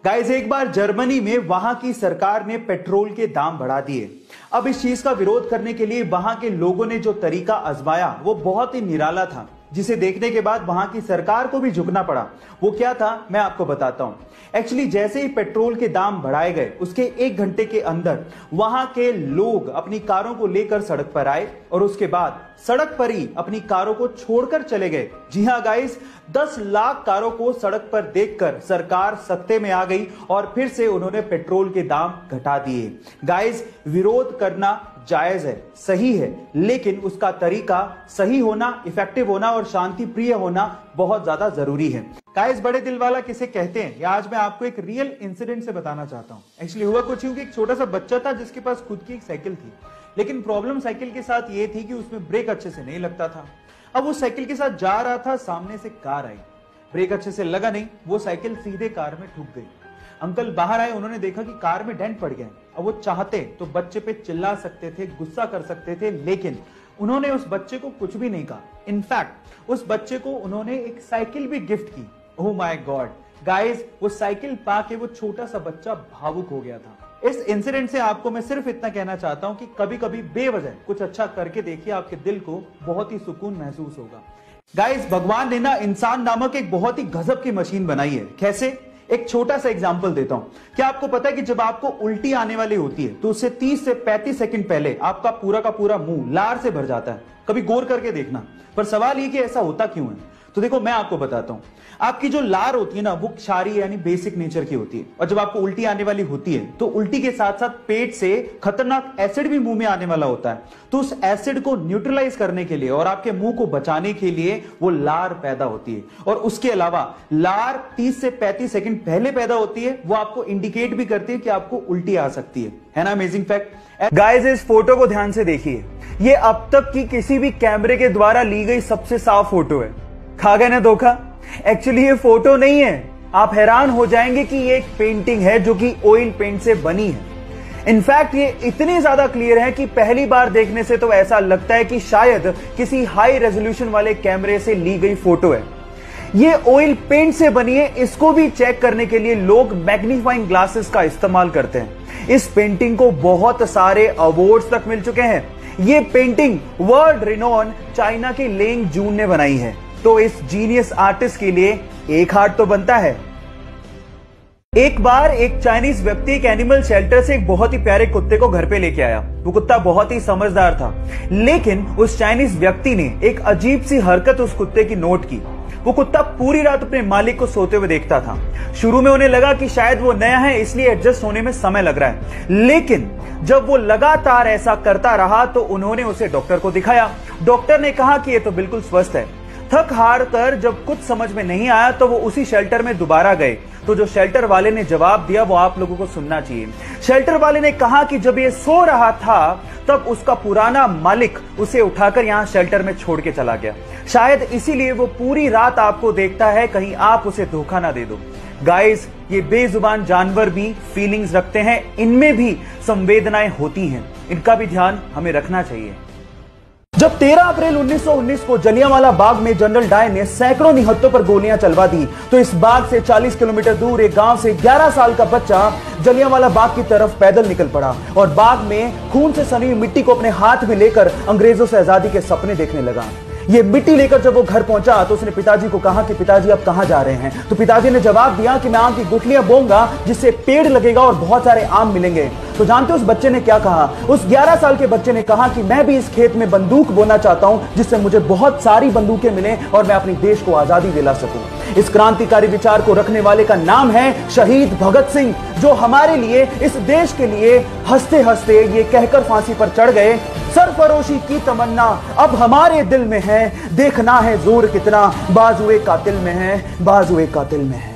Guys, एक बार Germany में वहां की सरकार ने पेट्रोल के दाम बढ़ा दिए। अब इस चीज का विरोध करने के लिए वहां के लोगों ने जो तरीका आजमाया वो बहुत ही निराला था, जिसे देखने के बाद वहां की सरकार को भी झुकना पड़ा। वो क्या था, मैं आपको बताता हूं। एक्चुअली जैसे ही पेट्रोल के दाम बढ़ाए गए, उसके 1 घंटे के अंदर वहां के लोग अपनी कारों को लेकर सड़क पर आए और उसके बाद सड़क पर ही अपनी कारों को छोड़कर चले गए। जी हां गाइस, 10 लाख कारों को सड़क पर देखकर सरकार सख्ते में आ गई और फिर से उन्होंने पेट्रोल के दाम घटा दिए। गाइस, विरोध करना जायज है, सही है, लेकिन उसका तरीका सही होना, इफेक्टिव होना और शांति प्रिय होना बहुत ज्यादा जरूरी है। गाइस, बड़े दिल वाला किसे कहते हैं, या आज मैं आपको एक रियल इंसिडेंट से बताना चाहता हूं। एक्चुअली हुआ कुछ यूं कि एक छोटा सा बच्चा था जिसके पास खुद की एक साइकिल थी, लेकिन प्रॉब्लम साइकिल के साथ ये थी कि उसमें ब्रेक अच्छे से नहीं लगता था। अब वो साइकिल के साथ जा रहा था, सामने से कार आई, ब्रेक अच्छे से लगा नहीं, वो साइकिल सीधे कार में ठुक गई। अंकल बाहर आए, उन्होंने देखा कि कार में डेंट पड़ गया। अब वो चाहते तो बच्चे पे चिल्ला सकते थे, गुस्सा कर सकते थे, लेकिन उन्होंने उस बच्चे को कुछ भी नहीं कहा। इनफैक्ट उस बच्चे को उन्होंने एक साइकिल भी गिफ्ट की। ओह माय गॉड गाइस, वो साइकिल पाके वो छोटा सा बच्चा भावुक हो गया था। इस इंसिडेंट से आपको मैं सिर्फ इतना कहना चाहता हूं कि कभी कभी बेवजह कुछ अच्छा करके देखिए, आपके दिल को बहुत ही सुकून महसूस होगा। गाइस, भगवान ने ना इंसान नामक एक बहुत ही गजब की मशीन बनाई है। कैसे? एक छोटा सा एग्जांपल देता हूं। क्या आपको पता है कि जब आपको उल्टी आने वाली होती है तो उससे 30 से 35 सेकंड पहले आपका पूरा का पूरा मुंह लार से भर जाता है? कभी गौर करके देखना। पर सवाल ये कि ऐसा होता क्यों है? तो देखो, मैं आपको बताता हूं। आपकी जो लार होती है ना, वो क्षारीय यानी बेसिक नेचर की होती है, और जब आपको उल्टी आने वाली होती है तो उल्टी के साथ साथ पेट से खतरनाक एसिड भी मुंह में आने वाला होता है। तो उस एसिड को न्यूट्रलाइज करने के लिए और आपके मुंह को बचाने के लिए वो लार पैदा होती है। और उसके अलावा लार 30 से 35 सेकंड पहले पैदा होती है, वो आपको इंडिकेट भी करती है कि आपको उल्टी आ सकती है ना? Amazing fact. गाइस, इस फोटो को ध्यान से देखिए। ये अब तक की किसी भी कैमरे के द्वारा ली गई सबसे साफ फोटो है। खा गए ना धोखा? एक्चुअली ये फोटो नहीं है। आप हैरान हो जाएंगे कि ये एक पेंटिंग है जो कि ऑयल पेंट से बनी है। इनफैक्ट ये इतनी ज्यादा क्लियर है कि पहली बार देखने से तो ऐसा लगता है कि शायद किसी हाई रेजोल्यूशन वाले कैमरे से ली गई फोटो है। ये ऑयल पेंट से बनी है, इसको भी चेक करने के लिए लोग मैग्नीफाइंग ग्लासेस का इस्तेमाल करते हैं। इस पेंटिंग को बहुत सारे अवार्ड्स तक मिल चुके हैं। ये पेंटिंग वर्ल्ड रिनोन चाइना के लेंग जून ने बनाई है। तो इस जीनियस आर्टिस्ट के लिए एक हार्ट तो बनता है। एक बार एक चाइनीज व्यक्ति एक एनिमल शेल्टर से एक बहुत ही प्यारे कुत्ते को घर पे लेके आया। वो कुत्ता बहुत ही समझदार था, लेकिन उस चाइनीज व्यक्ति ने एक अजीब सी हरकत उस कुत्ते की नोट की। वो कुत्ता पूरी रात अपने मालिक को सोते हुए देखता था। शुरू में उन्हें लगा कि शायद वो नया है, इसलिए एडजस्ट होने में समय लग रहा है, लेकिन जब वो लगातार ऐसा करता रहा तो उन्होंने उसे डॉक्टर को दिखाया। डॉक्टर ने कहा कि ये तो बिल्कुल स्वस्थ है। थक हार कर जब कुछ समझ में नहीं आया तो वो उसी शेल्टर में दोबारा गए। तो जो शेल्टर वाले ने जवाब दिया वो आप लोगों को सुनना चाहिए। शेल्टर वाले ने कहा कि जब ये सो रहा था तब उसका पुराना मालिक उसे उठाकर यहां शेल्टर में छोड़ के चला गया। शायद इसीलिए वो पूरी रात आपको देखता है, कहीं आप उसे धोखा ना दे दो। गाइस, ये बेजुबान जानवर भी फीलिंग्स रखते हैं, इनमें भी संवेदनाएं होती हैं, इनका भी ध्यान हमें रखना चाहिए। जब 13 अप्रैल 1919 को जलियांवाला बाग में जनरल डायर ने सैकड़ों निहत्तों पर गोलियां चलवा दी, तो इस बाग से 40 किलोमीटर दूर एक गांव से 11 साल का बच्चा जलियांवाला बाग की तरफ पैदल निकल पड़ा और बाग में खून से सनी मिट्टी को अपने हाथ में लेकर अंग्रेजों से आजादी के सपने देखने लगा। ये मिट्टी लेकर जब वो घर पहुंचा तो उसने पिताजी को कहा कि पिताजी आप कहां जा रहे हैं? तो पिताजी ने जवाब दिया कि मैं आम की गुठलियां बोऊंगा, जिससे पेड़ लगेगा और बहुत सारे आम मिलेंगे। तो जानते हो उस बच्चे ने क्या कहा? उस 11 साल के बच्चे ने कहा कि मैं भी इस खेत में बंदूक बोना चाहता हूं, जिससे मुझे बहुत सारी बंदूकें मिलें और मैं अपने देश को आजादी दिला सकूं। इस क्रांतिकारी विचार को रखने वाले का नाम है शहीद भगत सिंह, जो हमारे लिए, इस देश के लिए हंसते हंसते ये कहकर फांसी पर चढ़ गए, सरफरोशी की तमन्ना अब हमारे दिल में है, देखना है जोर कितना बाजुए कातिल में है, बाजुए कातिल में है।